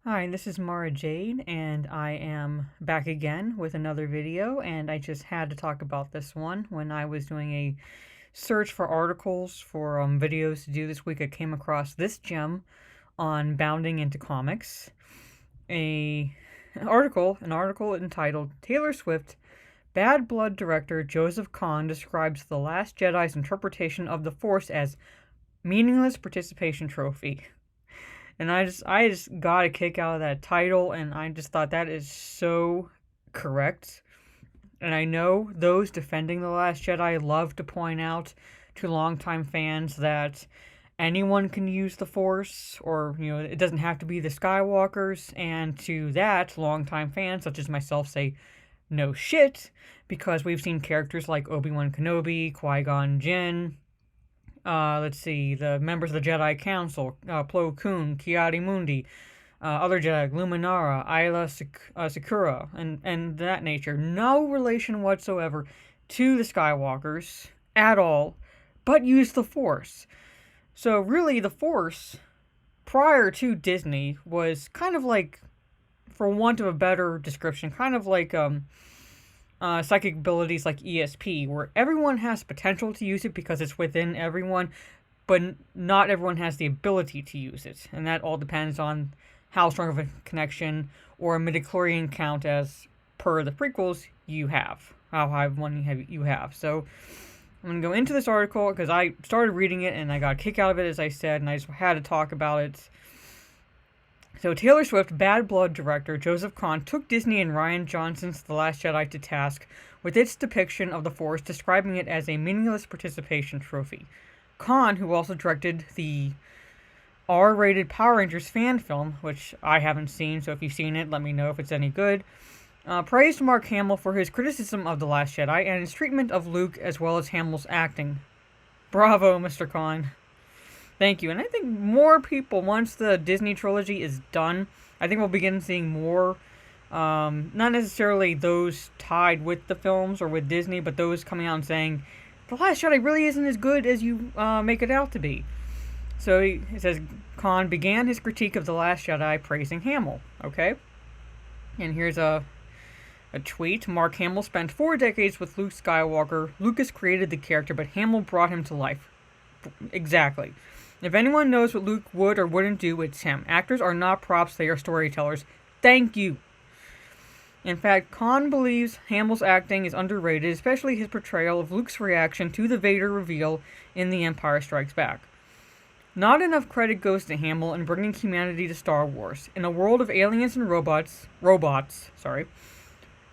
Hi, this is Mara Jade, and I am back again with another video, and I just had to talk about this one. When I was doing a search for articles for videos to do this week, I came across this gem on Bounding into Comics, an article entitled Taylor Swift, Bad Blood director Joseph Kahn describes The Last Jedi's interpretation of the Force as meaningless participation trophy. And I just got a kick out of that title, and I just thought that is so correct. And I know those defending The Last Jedi love to point out to longtime fans that anyone can use the Force, or, it doesn't have to be the Skywalkers. And to that, longtime fans, such as myself, say, no shit, because we've seen characters like Obi-Wan Kenobi, Qui-Gon Jinn, let's see, the members of the Jedi Council, Plo Koon, Ki-Adi-Mundi, other Jedi, Luminara, Sakura, and that nature. No relation whatsoever to the Skywalkers at all, but use the Force. So really, the Force, prior to Disney, was kind of like, for want of a better description, kind of like psychic abilities like ESP, where everyone has potential to use it because it's within everyone, but not everyone has the ability to use it. And that all depends on how strong of a connection or a midichlorian count, as per the prequels, you have. How high of one you have. So I'm going to go into this article because I started reading it and I got a kick out of it, as I said, and I just had to talk about it. So Taylor Swift, Bad Blood director Joseph Kahn took Disney and Rian Johnson's The Last Jedi to task with its depiction of the Force, describing it as a meaningless participation trophy. Kahn, who also directed the R-rated Power Rangers fan film, which I haven't seen, so if you've seen it, let me know if it's any good, praised Mark Hamill for his criticism of The Last Jedi and his treatment of Luke, as well as Hamill's acting. Bravo, Mr. Kahn. Thank you. And I think more people, once the Disney trilogy is done, I think we'll begin seeing more, not necessarily those tied with the films or with Disney, but those coming out and saying, The Last Jedi really isn't as good as you make it out to be. So it says, Kahn began his critique of The Last Jedi praising Hamill. Okay? And here's a tweet. Mark Hamill spent 4 decades with Luke Skywalker. Lucas created the character, but Hamill brought him to life. Exactly. If anyone knows what Luke would or wouldn't do, it's him. Actors are not props, they are storytellers. Thank you. In fact, Kahn believes Hamill's acting is underrated, especially his portrayal of Luke's reaction to the Vader reveal in The Empire Strikes Back. Not enough credit goes to Hamill in bringing humanity to Star Wars. In a world of aliens and robots,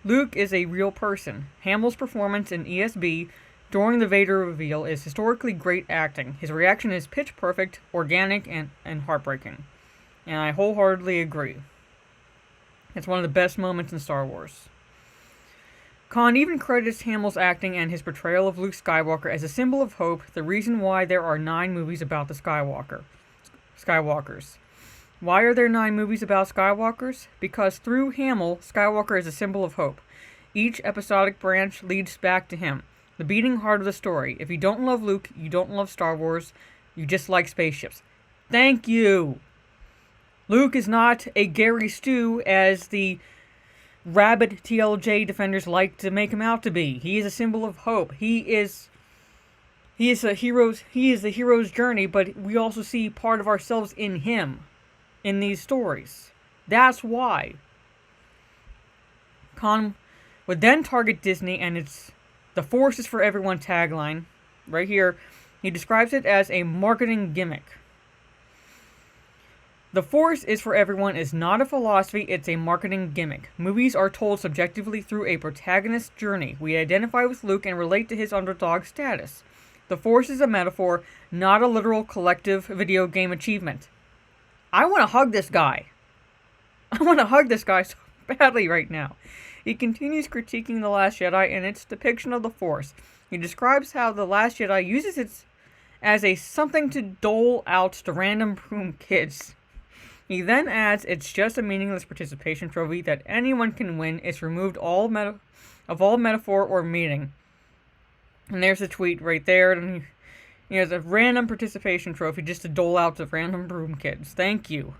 Luke is a real person. Hamill's performance in ESB during the Vader reveal is historically great acting. His reaction is pitch perfect, organic, and heartbreaking. And I wholeheartedly agree. It's one of the best moments in Star Wars. Kahn even credits Hamill's acting and his portrayal of Luke Skywalker as a symbol of hope, the reason why there are 9 movies about the Skywalkers. Why are there 9 movies about Skywalkers? Because through Hamill, Skywalker is a symbol of hope. Each episodic branch leads back to him. The beating heart of the story. If you don't love Luke, you don't love Star Wars. You just like spaceships. Thank you! Luke is not a Gary Stu, as the rabid TLJ defenders like to make him out to be. He is a symbol of hope. He is the hero's journey, but we also see part of ourselves in him in these stories. That's why. Kahn would then target Disney and its "The Force is for everyone" tagline. Right here, he describes it as a marketing gimmick. The Force is for everyone is not a philosophy, it's a marketing gimmick. Movies are told subjectively through a protagonist's journey. We identify with Luke and relate to his underdog status. The Force is a metaphor, not a literal collective video game achievement. I want to hug this guy. I want to hug this guy so badly right now. He continues critiquing The Last Jedi and its depiction of the Force. He describes how The Last Jedi uses it as a something to dole out to random room kids. He then adds, it's just a meaningless participation trophy that anyone can win. It's removed all metaphor or meaning. And there's the tweet right there. And it's a random participation trophy just to dole out to random room kids. Thank you.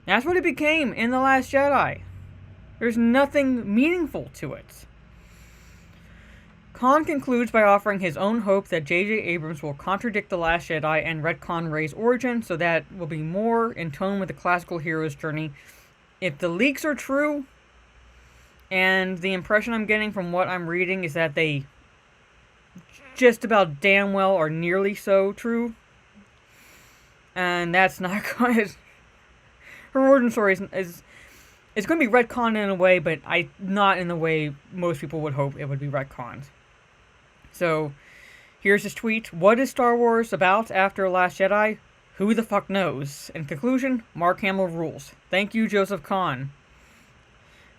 That's what it became in The Last Jedi. There's nothing meaningful to it. Kahn concludes by offering his own hope that J.J. Abrams will contradict The Last Jedi and retcon Rey's origin so that will be more in tone with the classical hero's journey. If the leaks are true, and the impression I'm getting from what I'm reading is that they just about damn well are nearly so true, and that's not going to... Her origin story is it's going to be retconned in a way, but not in the way most people would hope it would be retconned. So, here's his tweet. What is Star Wars about after Last Jedi? Who the fuck knows? In conclusion, Mark Hamill rules. Thank you, Joseph Kahn.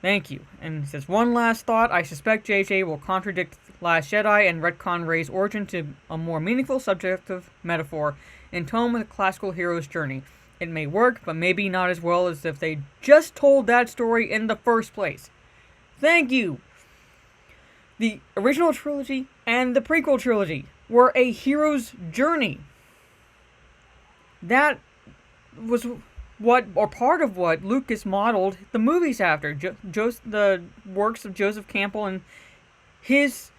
Thank you. And he says, one last thought. I suspect JJ will contradict Last Jedi and retcon Rey's origin to a more meaningful subjective metaphor in tone with a classical hero's journey. It may work, but maybe not as well as if they just told that story in the first place. Thank you! The original trilogy and the prequel trilogy were a hero's journey. That was what, or part of what, Lucas modeled the movies after. The works of Joseph Campbell and his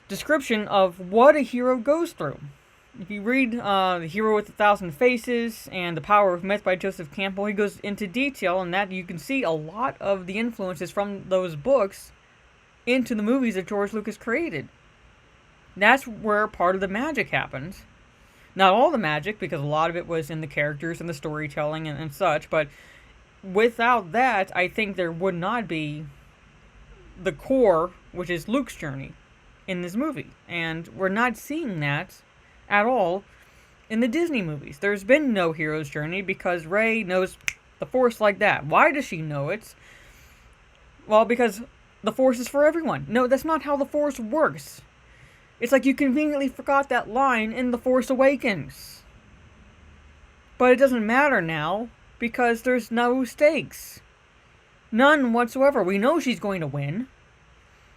description of what a hero goes through. If you read The Hero with a Thousand Faces and The Power of Myth by Joseph Campbell, he goes into detail in that you can see a lot of the influences from those books into the movies that George Lucas created. That's where part of the magic happened. Not all the magic, because a lot of it was in the characters and the storytelling and such, but without that, I think there would not be the core, which is Luke's journey, in this movie. And we're not seeing that at all in the Disney movies. There's been no hero's journey because Rey knows the Force like that. Why does she know it? Well, because the Force is for everyone. No, that's not how the Force works. It's like you conveniently forgot that line in The Force Awakens. But it doesn't matter now because there's no stakes. None whatsoever. We know she's going to win.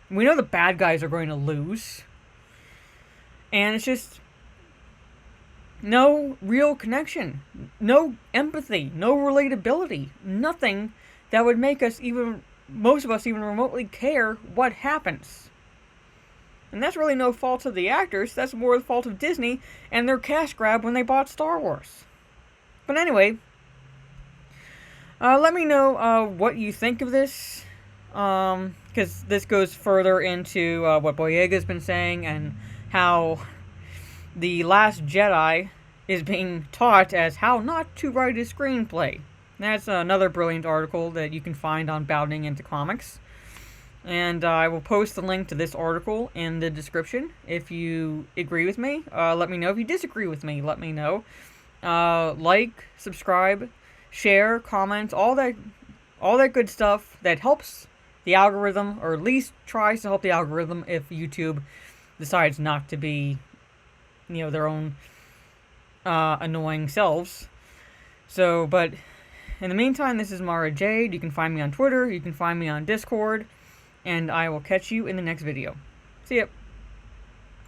We know the bad guys are going to lose. And it's just no real connection, no empathy, no relatability, nothing that would make us most of us even remotely care what happens. And that's really no fault of the actors, that's more the fault of Disney and their cash grab when they bought Star Wars. But anyway, let me know what you think of this, because this goes further into what Boyega's been saying and how The Last Jedi is being taught as how not to write a screenplay. That's another brilliant article that you can find on Bounding Into Comics. And I will post the link to this article in the description. If you agree with me, let me know. If you disagree with me, let me know. Like, subscribe, share, comment, all that good stuff that helps the algorithm, or at least tries to help the algorithm if YouTube decides not to be, their own annoying selves. So, but in the meantime, this is Mara Jade. You can find me on Twitter, you can find me on Discord, and I will catch you in the next video. See ya.